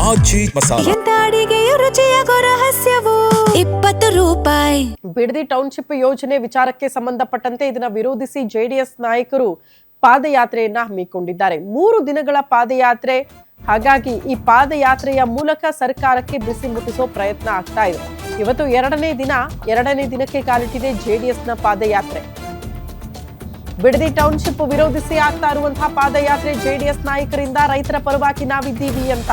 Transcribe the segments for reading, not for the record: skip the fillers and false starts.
ಮಾಜಿ ಮಸಾಲ. ಎಂತ ಅಡಿಗೆಯ ರುಚಿಯಾಗೋ ರಹಸ್ಯವು 20 ರೂಪಾಯಿ. ಬಿಡದಿ ಟೌನ್ಶಿಪ್ ಯೋಜನೆ ವಿಚಾರಕ್ಕೆ ಸಂಬಂಧಪಟ್ಟಂತೆ ಇದನ್ನ ವಿರೋಧಿಸಿ ಜೆಡಿಎಸ್ ನಾಯಕರು ಪಾದಯಾತ್ರೆಯನ್ನ ಹಮ್ಮಿಕೊಂಡಿದ್ದಾರೆ. 3 ದಿನಗಳ ಪಾದಯಾತ್ರೆ. ಹಾಗಾಗಿ ಈ ಪಾದಯಾತ್ರೆಯ ಮೂಲಕ ಸರ್ಕಾರಕ್ಕೆ ಬಿಸಿ ಮುಟ್ಟಿಸೋ ಪ್ರಯತ್ನ ಆಗ್ತಾ ಇದೆ. ಇವತ್ತು ಎರಡನೇ ದಿನಕ್ಕೆ ಕಾಲಿಟ್ಟಿದೆ ಜೆಡಿಎಸ್ನ ಪಾದಯಾತ್ರೆ. ಬಿಡದಿ ಟೌನ್ಶಿಪ್ ವಿರೋಧಿಸಿ ಆಗ್ತಾ ಇರುವಂತಹ ಪಾದಯಾತ್ರೆ ಜೆಡಿಎಸ್ ನಾಯಕರಿಂದ ರೈತರ ಪರವಾಗಿ ನಾವಿದ್ದೀವಿ ಅಂತ.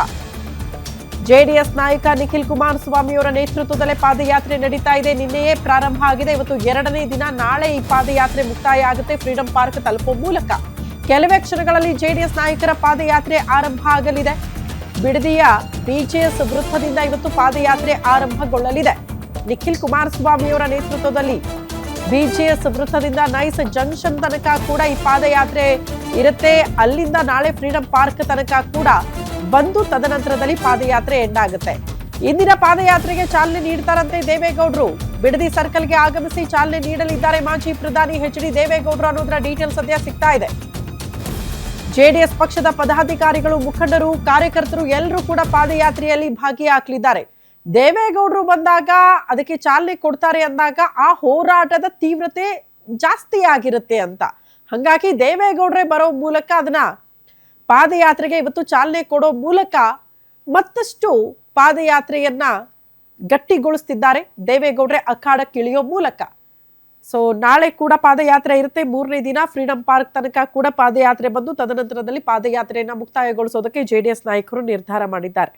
ಜೆಡಿಎಸ್ ನಾಯಕ ನಿಖಿಲ್ ಕುಮಾರಸ್ವಾಮಿ ಅವರ ನೇತೃತ್ವದಲ್ಲೇ ಪಾದಯಾತ್ರೆ ನಡೀತಾ ಇದೆ. ನಿನ್ನೆಯೇ ಪ್ರಾರಂಭ ಆಗಿದೆ. ಇವತ್ತು 2ನೇ ದಿನ. ನಾಳೆ ಈ ಪಾದಯಾತ್ರೆ ಮುಕ್ತಾಯ ಆಗುತ್ತೆ ಫ್ರೀಡಂ ಪಾರ್ಕ್ ತಲುಪುವ ಮೂಲಕ. ಕೆಲವೇ ಕ್ಷಣಗಳಲ್ಲಿ ಜೆಡಿಎಸ್ ನಾಯಕರ ಪಾದಯಾತ್ರೆ ಆರಂಭ ಆಗಲಿದೆ. ಬಿಡದಿಯ ಬಿಜೆಎಸ್ ವೃತ್ತದಿಂದ ಇವತ್ತು ಪಾದಯಾತ್ರೆ ಆರಂಭಗೊಳ್ಳಲಿದೆ. ನಿಖಿಲ್ ಕುಮಾರಸ್ವಾಮಿ ಅವರ ನೇತೃತ್ವದಲ್ಲಿ ಬಿಜೆಎಸ್ ವೃತ್ತದಿಂದ ನೈಸ್ ಜಂಕ್ಷನ್ ತನಕ ಕೂಡ ಈ ಪಾದಯಾತ್ರೆ ಇರುತ್ತೆ. ಅಲ್ಲಿಂದ ನಾಳೆ ಫ್ರೀಡಂ ಪಾರ್ಕ್ ತನಕ ಕೂಡ ಬಂದು ತದನಂತರದಲ್ಲಿ ಪಾದಯಾತ್ರೆ ಎಂಡ್ ಆಗುತ್ತೆ. ಇಂದಿನ ಪಾದಯಾತ್ರೆಗೆ ಚಾಲನೆ ನೀಡ್ತಾರಂತೆ ದೇವೇಗೌಡರು. ಬಿಡದಿ ಸರ್ಕಲ್ಗೆ ಆಗಮಿಸಿ ಚಾಲನೆ ನೀಡಲಿದ್ದಾರೆ ಮಾಜಿ ಪ್ರಧಾನಿ ಎಚ್.ಡಿ. ದೇವೇಗೌಡರು ಅನ್ನೋದರ ಡೀಟೇಲ್ ಸದ್ಯ ಸಿಗ್ತಾ ಇದೆ. ಜೆಡಿಎಸ್ ಪಕ್ಷದ ಪದಾಧಿಕಾರಿಗಳು, ಮುಖಂಡರು, ಕಾರ್ಯಕರ್ತರು ಎಲ್ಲರೂ ಕೂಡ ಪಾದಯಾತ್ರೆಯಲ್ಲಿ ಭಾಗಿಯಾಗಲಿದ್ದಾರೆ. ದೇವೇಗೌಡರು ಬಂದಾಗ ಅದಕ್ಕೆ ಚಾಲನೆ ಕೊಡ್ತಾರೆ ಅಂದಾಗ ಆ ಹೋರಾಟದ ತೀವ್ರತೆ ಜಾಸ್ತಿ ಆಗಿರುತ್ತೆ ಅಂತ. ಹಂಗಾಗಿ ದೇವೇಗೌಡರೇ ಬರೋ ಮೂಲಕ ಅದನ್ನ ಪಾದಯಾತ್ರೆಗೆ ಇವತ್ತು ಚಾಲನೆ ಕೊಡೋ ಮೂಲಕ ಮತ್ತಷ್ಟು ಪಾದಯಾತ್ರೆಯನ್ನ ಗಟ್ಟಿಗೊಳಿಸ್ತಿದ್ದಾರೆ ದೇವೇಗೌಡರೇ ಅಖಾಡಕ್ಕಿಳಿಯೋ ಮೂಲಕ. ಸೊ ನಾಳೆ ಕೂಡ ಪಾದಯಾತ್ರೆ ಇರುತ್ತೆ. 3ನೇ ದಿನ ಫ್ರೀಡಂ ಪಾರ್ಕ್ ತನಕ ಕೂಡ ಪಾದಯಾತ್ರೆ ಬಂದು ತದನಂತರದಲ್ಲಿ ಪಾದಯಾತ್ರೆಯನ್ನ ಮುಕ್ತಾಯಗೊಳಿಸೋದಕ್ಕೆ ಜೆಡಿಎಸ್ ನಾಯಕರು ನಿರ್ಧಾರ ಮಾಡಿದ್ದಾರೆ.